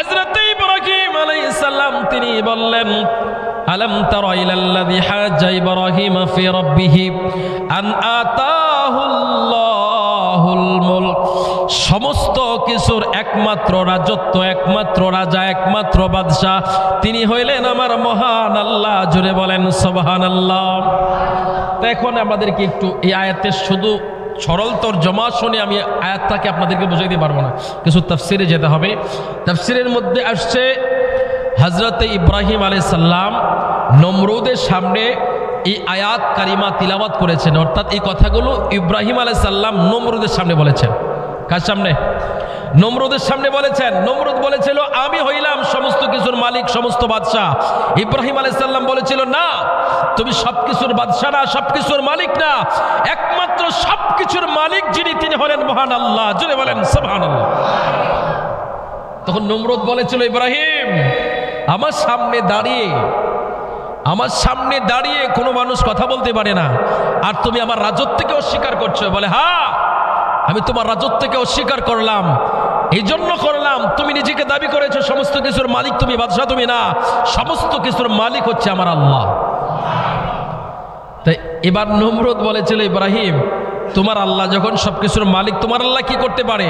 হযরত ইব্রাহিম আলাইহিস সালাম তিনি বললেন, আলাম তারা ইলাল্লাযী হাজ্জা ইব্রাহিম ফি রাব্বিহি আন আতাহুল্লাহুল মুলক। সমস্ত কিছুর একমাত্র রাজত্ব, একমাত্র রাজা, একমাত্র বাদশা তিনি হইলেন আমার মহান আল্লাহ। জোরে বলেন সুবহানাল্লাহ। তো এখন আমাদেরকে একটু এই আয়াতের শুধু সরল তরজমা শুনে আমি আয়াতটাকে আপনাদেরকে বুঝাইতে পারবো না, কিছু তাফসিরে যেতে হবে। তাফসিরের মধ্যে আসছে হযরত ইব্রাহিম আলাইহিস সালাম নমরুদের সামনে এই আয়াত কারিমা তিলাওয়াত করেছেন, অর্থাৎ এই কথাগুলো ইব্রাহিম আলাইহিস সালাম নমরুদের সামনে বলেছেন। কার সামনে? নমরুদের সামনে বলেছেন। নমরুদ বলেছিল আমি হইলাম সমস্ত কিছুর মালিক, সমস্ত বাদশা। ইব্রাহিম আলাইহিস সালাম বলেছিল না, তুমি সবকিছুর বাদশা না, সবকিছুর মালিক না, একমাত্র সবকিছুর মালিক যিনি তিনি হলেন মহান আল্লাহ। জোরে বলেন সুবহানাল্লাহ। তখন নমরুদ বলেছিল ইব্রাহিম আমার সামনে দাঁড়িয়ে কোনো মানুষ কথা বলতে পারে না, আর তুমি আমার রাজত্বকে অস্বীকার করছো। বলে হ্যাঁ, আমি তোমার রাজত্বকে অস্বীকার করলাম, এই জন্য করলাম তুমি নিজেকে দাবি করেছো সমস্ত কিছুর মালিক, তুমি বাদশা তুমি না, সমস্ত কিছুর মালিক হচ্ছে আমার আল্লাহ। তাই এবার নমরুদ বলেছিল ইব্রাহিম তোমার আল্লাহ যখন সবকিছুর মালিক, তোমার আল্লাহ কি করতে পারে?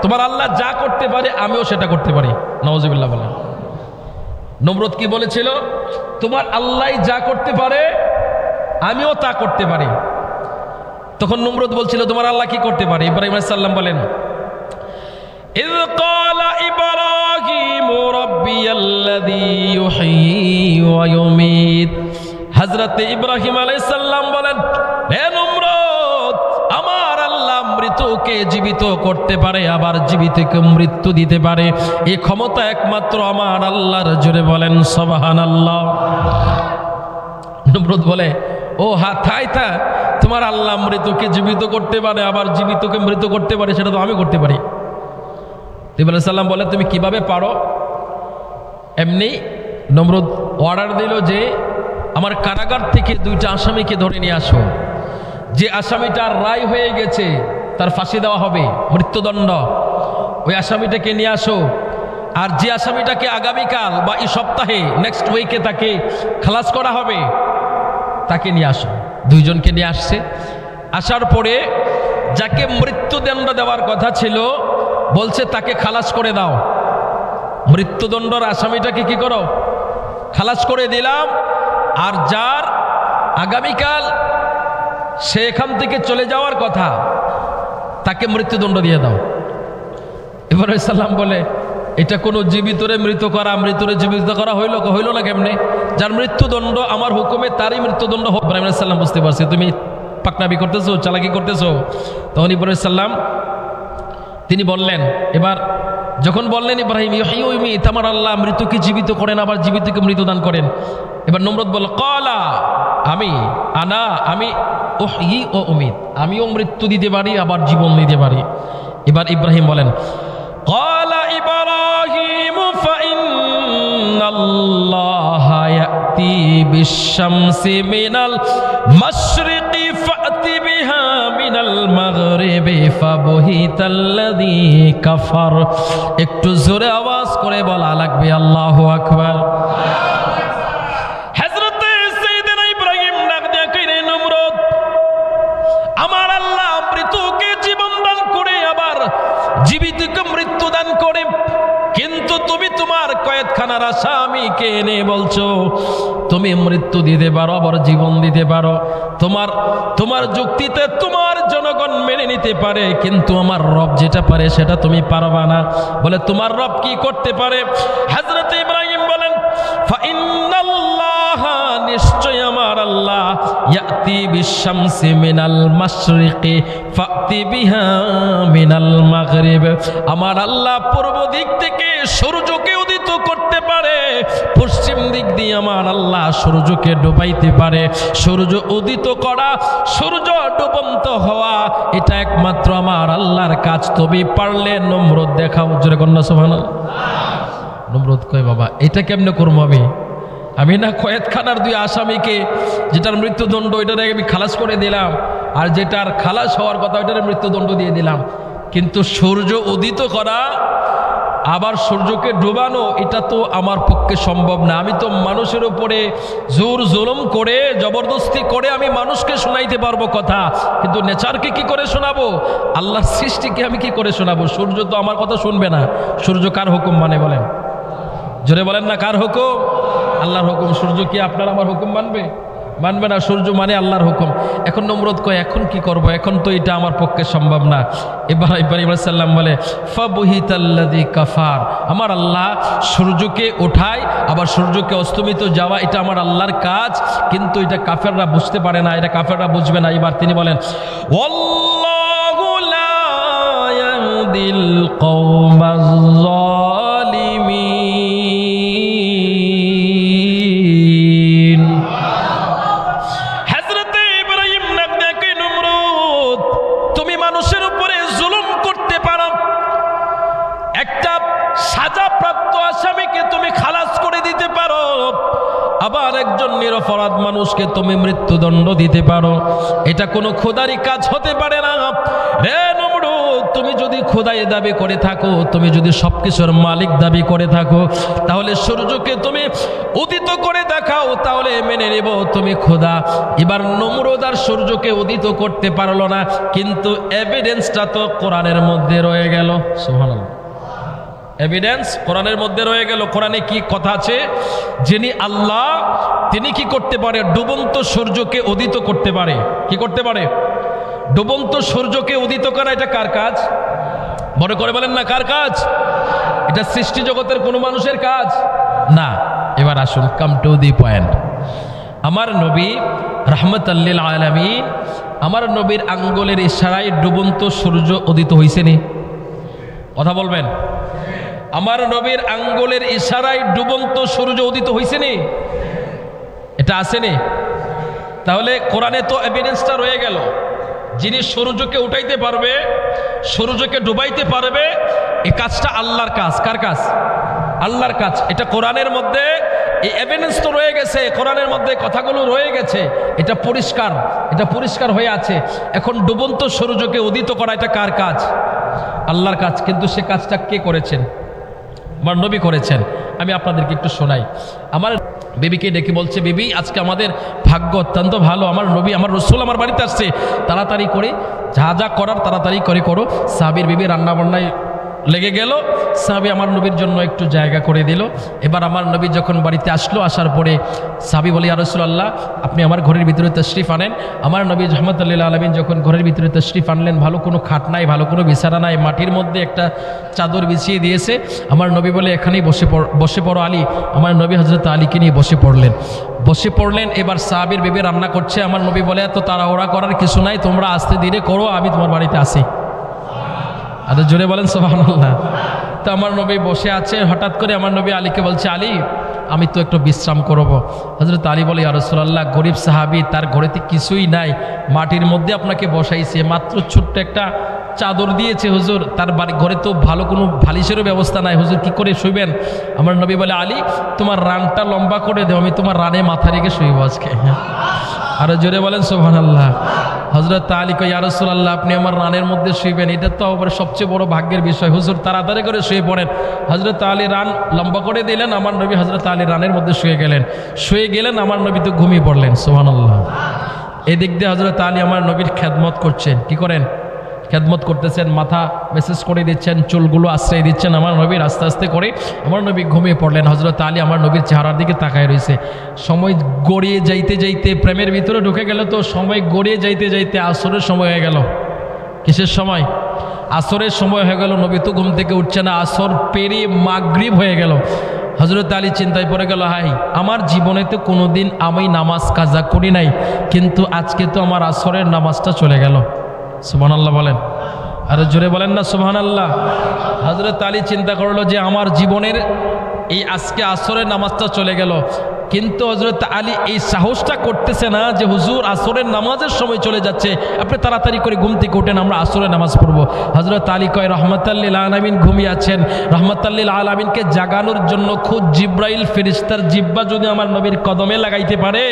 তোমার আল্লাহ যা করতে পারে আমিও সেটা করতে পারি। নাউজুবিল্লাহ বলেন। নমরুদ কি বলেছিল? তোমার আল্লাহ যা করতে পারে আমিও তা করতে পারি। তখন নমরুদ বলছিল তোমার আল্লাহ কি করতে পারে? ইব্রাহিম আলাইহিস সালাম বলেন, ইয ক্বালা ইব্রাহিম রাব্বিয়াল্লাযী ইউহয়ী ওয়া ইউমীত। হযরত ইব্রাহিম আলাইহিস সালাম বলেন, হে নমরুদ, আমার আল্লাহ মৃতকে জীবিত করতে পারে, আবার জীবিতকে মৃত্যু দিতে পারে, এই ক্ষমতা একমাত্র আমার আল্লাহর। জোরে বলেন সুবহানাল্লাহ। নমরুদ বলে ও হ্যাঁ তাই, তোমার আল্লাহ মৃতকে জীবিত করতে পারে, আবার জীবিতকে মৃত করতে পারে, সেটা তো আমি করতে পারি। ইব্রাহিম আলাইহিস সালাম বলে তুমি কিভাবে পারো? এমনি নমরুদ অর্ডার দিল যে আমার কারাগার থেকে দুইটা আসামিকে ধরে নিয়ে আসো, যে আসামিটার রায় হয়ে গেছে তার ফাঁসি দেওয়া হবে, মৃত্যুদণ্ড, ওই আসামিটাকে নিয়ে আসো। আর যে আসামিটাকে আগামীকাল বা এই সপ্তাহে নেক্সট উইকে তাকে খালাস করা হবে তাকে নিয়ে আসো। দুইজনকে নিয়ে আসছে। আসার পরে যাকে মৃত্যুদণ্ড দেওয়ার কথা ছিল বলছে তাকে খালাস করে দাও। মৃত্যুদণ্ডর আসামিটাকে কি করো? খালাস করে দিলাম। আর যার আগামীকাল সে এখান থেকে চলে যাওয়ার কথা তাকে মৃত্যুদণ্ড দিয়ে দাও। ইব্রাহিম আলাইহিস সালাম বলে এটা কোনো জীবিতরে মৃত করা, মৃতরে জীবিত করা হইল না কেমনে? যার মৃত্যুদণ্ড আমার হুকুমে তারই মৃত্যুদণ্ড হোক। ইব্রাহিম আলাইহিস সালাম বুঝতে পারছে তুমি পাকনামি করতেছো, চালাকি করতেছো। তখন ইব্রাহিম আলাইহিস সালাম তিনি বললেন, এবার যখন বললেন ইব্রাহিম ইউহয়ী ওয়া ইউমীত, আমার আল্লাহ মৃতকে জীবিত করেন, আবার জীবিতকে মৃত্যুদান করেন। এবার নমরুদ বলল ক্বালা আমি উহয়ী ওয়া উমীত, আমিও মৃত্যু দিতে পারি আবার জীবন দিতে পারি। এবার ইব্রাহিম বলেন ক্বালা ইব্রাহিম ফাইন্নাল্লাহা ইয়াতি বিশ-শামসি মিনাল মাশরিকি ফাতি বিহা মিনাল মাগরিবি ফাবহিতাল্লাযী কাফার। একটু জোরে আওয়াজ করে বলা লাগবে আল্লাহু আকবার। হযরত সাইয়েদনা ইব্রাহিম ডাক দিয়া কইরে নমরুদ, আমার আল্লাহ মৃতকে জীবন দান করে আবার জীবিতকে মৃত্যু দান করে, কিন্তু তুমি তোমার কয়েদখানার আসামিকে এনে বলছো তুমি মৃত্যু দিতে পারো আবার জীবন দিতে পারো। তোমার যুক্তিতে তোমার জনগণ মেনে নিতে পারে, কিন্তু আমার রব যেটা পারে সেটা তুমি পারবা না। বলে তোমার রব কি করতে পারে? হযরত ইব্রাহিম বলেন ফাইন্নাল্লাহা, নিশ্চয় আমার আল্লাহ, ইয়াতি বিশ-শামসি মিনাল মাশরিকি ফাতি বিহা মিনাল মাগরিব, আমার আল্লাহ পূর্ব দিক থেকে সূর্যকে উদিত করতে পারে, পশ্চিম দিক দিয়ে আমার আল্লাহ সূর্যকে ডুবাইতে পারে। সূর্য উদিত করা, সূর্য ডুবন্ত হওয়া, এটা একমাত্র আমার আল্লাহর কাজ। তুমি পারলে নমরুদ দেখাও। জোরে কন্যা সুবহানাল্লাহ। নমরুদ কয় বাবা এটা কেমনে করবো আমি না কয়েদখানার দুই আসামিকে যেটার মৃত্যুদণ্ড ওইটার আমি খালাস করে দিলাম, আর যেটার খালাস হওয়ার কথা ওইটার মৃত্যুদণ্ড দিয়ে দিলাম, কিন্তু সূর্য উদিত করা আবার সূর্যকে ডুবানো, এটা তো আমার পক্ষে সম্ভব না। আমি তো মানুষের উপরে জোর জুলুম করে জবরদস্তি করে আমি মানুষকে শোনাইতে পারবো কথা, কিন্তু নেচারকে কি করে শোনাবো? আল্লাহর সৃষ্টিকে আমি কি করে শোনাবো? সূর্য তো আমার কথা শুনবে না। সূর্য কার হুকুম মানে বলেন? জোরে বলেন না, কার হুকুম? আল্লাহর হুকুম। সূর্য কি আপনার আমার হুকুম মানবে? মানবে না। সূর্য মানে আল্লাহর হুকুম। এখন নমরুদ কয় এখন কি করব, এখন তো এটা আমার পক্ষে সম্ভব না। ইব্রাহিম সাল্লাম বলে ফাবুহিতাল্লাযী কাফার, আমার আল্লাহ সূর্যকে ওঠায় আবার সূর্যকে অস্তমিত যাওয়া, এটা আমার আল্লাহর কাজ, কিন্তু এটা কাফেররা বুঝতে পারে না, এটা কাফেররা বুঝবে না। এবার তিনি বলেন ওয়াল্লাহু লা ইয়াহদিল কওমাজ যালিমিন। হযরতে ইব্রাহিম নাক দেখে নমরুদ, তুমি মানুষের উপরে জুলুম করতে পারো, একটা সাজাপ্রাপ্ত আসামিকে তুমি খালাস করে দিতে পারো, আবার একজন নিরপরাধ মানুষকে তুমি মৃত্যুদণ্ড দিতে পারো। এটা কোনো খোদারি কাজ হতে পারে না। রে নমরুদ, তুমি যদি খোদাই দাবি করে থাকো, তুমি যদি সবকিছুর মালিক দাবি করে থাকো, তাহলে সূর্যকে তুমি উদিত করে দেখাও, তাহলে মেনে নেব তুমি খোদা। এবার নমরুদ আর সূর্যকে উদিত করতে পারলো না, কিন্তু এভিডেন্সটা তো কোরআনের মধ্যে রয়ে গেল। সুবহানাল্লাহ, এভিডেন্স কোরআনের মধ্যে রয়ে গেল। কোরআনে কি কথা আছে? যিনি আল্লাহ তিনি কি করতে পারে? ডুবন্ত সূর্যকে উদিত করতে পারে। কি করতে পারে? ডুবন্ত সূর্যকে উদিত করা। এটা কার কাজ? বড় করে বলেন না, কার কাজ? এটা সৃষ্টি জগতের কোনো মানুষের কাজ না। এবার আসুন, কাম টু দি পয়েন্ট। আমার নবী রাহমাতাল লিল আলামিন, আমার নবীর আঙ্গুলের ইশারায় ডুবন্ত সূর্য উদিত হইছে নি? কথা বলবেন। আমার নবীর আঙ্গুলের ইশারায় ডুবন্ত সূর্য উদিত হইছে নি? এটা আসেনি? তাহলে কোরআনে তো এভিডেন্সটা রয়ে গেল। যিনি সূর্যকে উঠাইতে পারবে, সূর্যকে ডুবাইতে পারবে, এই কাজটা আল্লাহর কাজ। কার কাজ? আল্লাহর কাজ। এটা কোরআনের মধ্যে এই এভিডেন্স তো রয়ে গেছে, কোরআনের মধ্যে কথাগুলো রয়ে গেছে, এটা পরিষ্কার, এটা পরিষ্কার হয়ে আছে। এখন ডুবন্ত সূর্যকে উদিত করা এটা কার কাজ? আল্লাহর কাজ। কিন্তু সে কাজটা কে করেছেন? আমার নবী করেছেন। আমি আপনাদেরকে একটু শোনাই। আমার বেবিকে ডেকে বলছে, বেবি আজকে আমাদের ভাগ্য অত্যন্ত ভালো, আমার নবী আমার রসুল আমার বাড়িতে আসছে, তাড়াতাড়ি করে যা যা করার তাড়াতাড়ি করে করো। সাহাবীর বেবি রান্না বান্নায় লেগে গেল। সাহাবী আমার নবীর জন্য একটু জায়গা করে দিল। এবার আমার নবী যখন বাড়িতে আসলো, আসার পরে সাহাবী বলে, ইয়া রাসূলুল্লাহ আপনি আমার ঘরের ভিতরে তাশরিফ আনেন। আমার নবী রাহমাতুল লিল আলামিন যখন ঘরের ভিতরে তাশরিফ আনলেন, ভালো কোনো খাট নাই, ভালো কোনো বিছানা নাই, মাটির মধ্যে একটা চাদর বিছিয়ে দিয়েছে। আমার নবী বলে, এখানেই বসে পড়ো আলী। আমার নবী হযরত আলীকে নিয়ে বসে পড়লেন। এবার সাহাবীর বেবি রান্না করছে। আমার নবী বলে, এত তাড়াহুড়া করার কিছু নাই, তোমরা আস্তে ধীরে করো, আমি তোমার বাড়িতে আসি। আর জোরে বলেন সুবহানাল্লাহ। তো আমার নবী বসে আছে, হঠাৎ করে আমার নবী আলীকে বলছে, আলী আমি তো একটু বিশ্রাম করব। হযরত আলী বলে, ইয়া রাসূলুল্লাহ গরিব সাহাবী, তার ঘরেতে কিছুই নাই, মাটির মধ্যে আপনাকে বসাইছে, মাত্র ছোট্ট একটা চাদর দিয়েছে হুজুর, তার ঘরে তো ভালো কোনো বালিশেরও ব্যবস্থা নাই, হুজুর কি করে শুইবেন? আমার নবী বলে, আলী তোমার রানটা লম্বা করে দেও, আমি তোমার রানে মাথা রেখে শুইব আজকে। আর জোরে বলেন সুবহানাল্লাহ। হযরত আলী কয়, ইয়া রাসূলুল্লাহ আপনি আমার রানের মধ্যে শুইবেন, এটা তো আবার সবচেয়ে বড় ভাগ্যের বিষয়, হুজুর তাড়াতাড়ি করে শুয়ে পড়েন। হযরত আলী রান লম্বা করে দিলেন, আমার নবী হযরত আলী রানের মধ্যে শুয়ে গেলেন। আমার নবী তো ঘুমিয়ে পড়লেন। সুবহানাল্লাহ। এদিক দিয়ে হযরত আলী আমার নবীর খেদমত করছেন। কি করেন? খেদমত করতেছেন, মাথা মেসেজ করে দিচ্ছেন, চুলগুলো আশ্রয় দিচ্ছেন। আমার নবীর আস্তে আস্তে করে আমার নবী ঘুমিয়ে পড়লেন। হযরত আলী আমার নবীর চেহারার দিকে তাকায় রয়েছে। সময় গড়িয়ে যাইতে যাইতে, প্রেমের ভিতরে ঢুকে গেল তো, সময় গড়িয়ে যাইতে যাইতে আসরের সময় হয়ে গেল। কিসের সময়? আসরের সময় হয়ে গেল। নবী তো ঘুম থেকে উঠছে না, আসর পেরিয়ে মাগরিব হয়ে গেল। হযরত আলী চিন্তায় পড়ে গেল, হাই আমার জীবনে তো কোনোদিন আমি নামাজ কাজা করি নাই, কিন্তু আজকে তো আমার আসরের নামাজটা চলে গেল। সুবহানাল্লাহ বলেন। আর জোরে বলেন না সুবহানাল্লাহ। হযরত আলী চিন্তা করলো যে আমার জীবনের এই আজকে আসরের নামাজটা চলে গেল, কিন্তু হযরত আলী এই সাহসটা করতেছে না যে হুজুর আসরের নামাজের সময় চলে যাচ্ছে, আপনি তাড়াতাড়ি করে ঘুম থেকে ওঠেন, আমরা আসরের নামাজ পড়বো। হযরত আলী কয়, রাহমাতাল লিল আলামিন ঘুমিয়ে আছেন, রাহমাতাল লিল আলামিনকে জাগানোর জন্য খুদ জিব্রাইল ফেরেশতার জিহ্বা যদি আমার নবীর কদমে লাগাইতে পারে,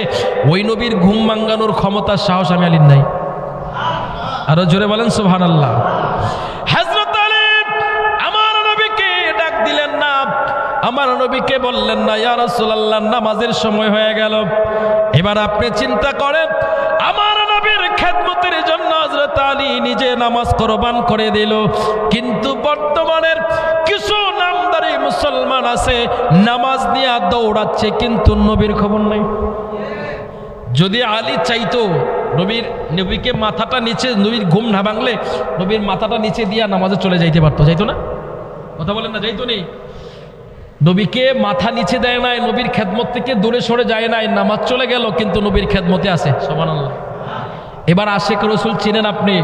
ওই নবীর ঘুম ভাঙানোর ক্ষমতা সাহস আমি আলীর নাই। আরো জোরে বলেন সুবহানাল্লাহ। হযরত আলী আমার নবীকে ডাক দিলেন, আমার নবীকে বললেন না, ইয়া রাসূলুল্লাহ নামাজের সময় হয়ে গেল। এবার আপনি চিন্তা করেন, আমার নবীর খেদমতের জন্য হযরত আলী নিজে নামাজ কোরবান করে দিল, কিন্তু বর্তমানের কিছু নামদারি মুসলমান আছে নামাজ নিয়ে দৌড়াচ্ছে, কিন্তু নবীর খবর নাই। যদি আলী চাইতো নবীকে মাথাটা নিচে, নবীর ঘুম না ভাঙলে নবীর মাথাটা নিচে দিয়া নামাজে চলে যাইতে পারতো, যাইতো না? কথা বলেন না, যাইতো নেই? নবীকে মাথা নিচে দেয় নাই, নবীর খেদমত থেকে দূরে সরে যায় নাই, নামাজ চলে গেল, কিন্তু নবীর খেদমতে আছে। সুবহানাল্লাহ। এবার আশিক রাসূল চিনেন আপনি?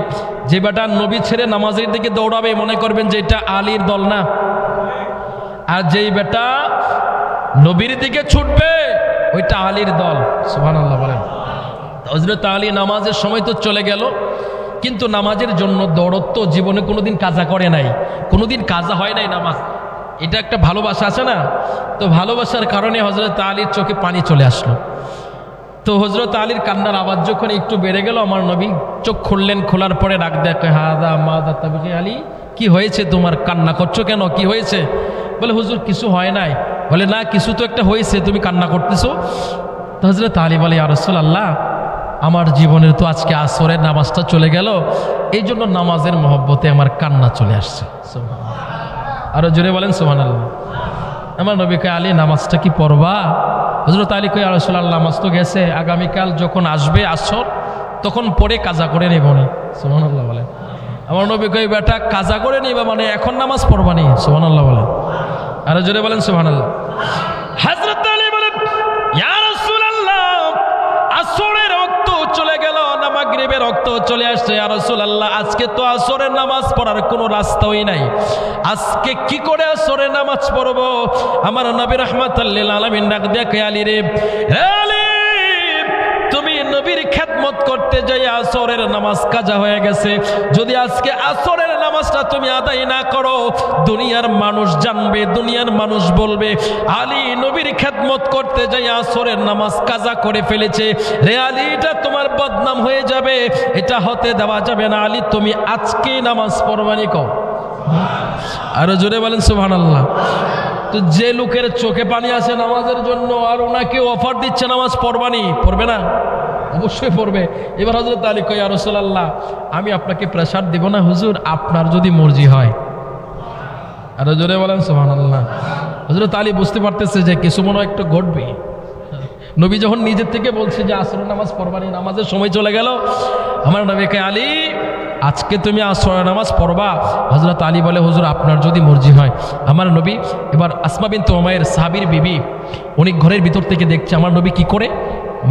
যে বেটা নবী ছেড়ে নামাজের দিকে দৌড়াবে মনে করবেন যে এটা আলীর দল না, আর যেই বেটা নবীর দিকে ছুটবে ওইটা আলীর দল। সুবহানাল্লাহ বলেন। হযরত আলী নামাজের সময় তো চলে গেল, কিন্তু নামাজের জন্য দৌড়ত্ব জীবনে কোনোদিন কাজা করে নাই, কোনোদিন কাজা হয় নাই নামাজ। এটা একটা ভালোবাসা আছে না? তো ভালোবাসার কারণে হযরত আলীর চোখে পানি চলে আসলো। তো হযরত আলীর কান্নার আওয়াজ যখন একটু বেড়ে গেল, আমার নবী চোখ খুললেন, খোলার পরে ডাক দেখে, হাদা মাদা তাবিকি আলী, কি হয়েছে তোমার, কান্না করছো কেন, কি হয়েছে? বলে হুজুর কিছু হয় নাই। বলে না, কিছু তো একটা হয়েছে, তুমি কান্না করতেছো। তো হযরত আলী বলে, ইয়া রাসূলুল্লাহ আমার জীবনের তো আজকে আসরের নামাজটা চলে গেল, এই জন্য নামাজের মহব্বতে আমার কান্না চলে আসছে। আরো জোরে বলেন সুবহানাল্লাহ। আমার নবী কয়, আলী নামাজটা কি পড়বা? হযরত আলী কয়, ইয়া রাসূলুল্লাহ নামাজ তো গেছে, আগামীকাল যখন আসবে আসর তখন পড়ে কাজা করে নেব নি। সুবহানাল্লাহ বলেন। আমার নবী কয়, বেটা কাজা করে নিবা মানে এখন নামাজ পড়বা নি? সুবহানাল্লাহ বলেন। আরো জোরে বলেন সুবহানাল্লাহ। হযরত আলী বলেন, ইয়া রাসূলুল্লাহ আসরের রক্ত চলে গেল, না মাগরিবের রক্ত চলে আসছে, ইয়া রাসূলুল্লাহ আজকে তো আসরের নামাজ পড়ার কোনো রাস্তাই নাই, আজকে কি করে আসরের নামাজ পড়বো? আমার নবী রাহমাতাল লিল আলামিন ডাক দিয়া কয়, আলী রে, আলী তুমি নবীর খেদমত করতে যাই আসরের নামাজ কাজা হয়ে গেছে, যদি আজকে আসরের নামাজটা তুমি আদায় না করো দুনিয়ার মানুষ জানবে, দুনিয়ার মানুষ বলবে আলী নবীর খেদমত করতে যাই আসরের নামাজ কাজা করে ফেলেছে। রে আলী, এটা তোমার বদনাম হয়ে যাবে, এটা হতে দেওয়া যাবে না। আলী তুমি আজকেই নামাজ পড়বানি কও। আরো জোরে বলেন সুবহানাল্লাহ। তো যে লোকের চোখে পানি আছে নামাজের জন্য, আর ওনাকে অফার দিচ্ছে নামাজ পড়বানি, পড়বে না? অবশ্যই পড়বে। এবার হযরত আলী কয়, ইয়া রাসূলুল্লাহ আমি আপনাকে প্রেসার দিব না হুজুর, আপনার যদি মর্জি হয়। আরো জোরে বলেন সুবহানাল্লাহ। হযরত আলী বুঝতে পারতেছে যে কিছু মনে হয় একটু ঘটবে। নবী যখন নিজের থেকে বলছে যে আসরের নামাজ পড়বানি, নামাজের সময় চলে গেল, আমার নবী কয়, আলী আজকে তুমি আসরের নামাজ পড়বা? হযরত আলী বলে, হুজুর আপনার যদি মর্জি হয়। আমার নবী এবার আসমা বিনতে উমাইর সাহাবীর বিবি, উনি ঘরের ভিতর থেকে দেখছে আমার নবী কি করে।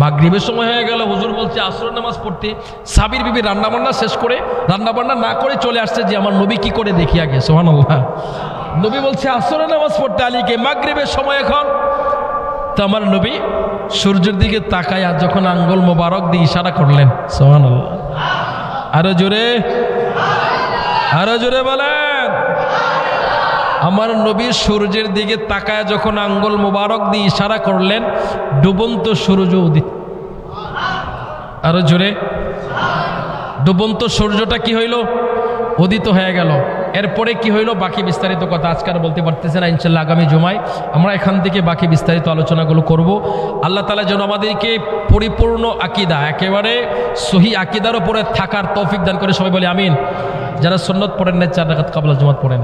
মাগরিবের সময় হয়ে গেল, হুজুর বলছে আসরের নামাজ পড়তে, সাহাবীর বিবি রান্নাবান্না শেষ করে, রান্নাবান্না না করে চলে আসছে যে আমার নবী কি করে দেখি আগে। সুবহানাল্লাহ। নবী বলছে আসরের নামাজ পড়তে আলীকে, মাগরিবের সময় এখন। তো আমার নবী সূর্যের দিকে তাকায়া যখন আঙ্গুল মোবারক দিয়ে ইশারা করলেন, সুবহানাল্লাহ। আরো জোরে, আরো জোরে বলেন। আমার নবী সূর্যের দিকে তাকায় যখন আঙ্গুল মোবারক দিয়ে ইশারা করলেন, ডুবন্ত সূর্য উদিত। আরো জোরে, ডুবন্ত সূর্যটা কি হইল? উদিত হয়ে গেল। এরপরে কি হইল বাকি বিস্তারিত কথা আজকে আর বলতে পারতেছে না, ইনশাআল্লাহ আগামী জুমায় আমরা এখান থেকে বাকি বিস্তারিত আলোচনাগুলো করব। আল্লাহ তাআলা যেন আমাদেরকে পরিপূর্ণ আকীদা, একেবারে সহি আকীদার উপরে থাকার তৌফিক দান করে। সবাই বলে আমিন। যারা সুন্নাত পড়েন না 4 রাকাত ক্বাবলা জুমাত পড়েন।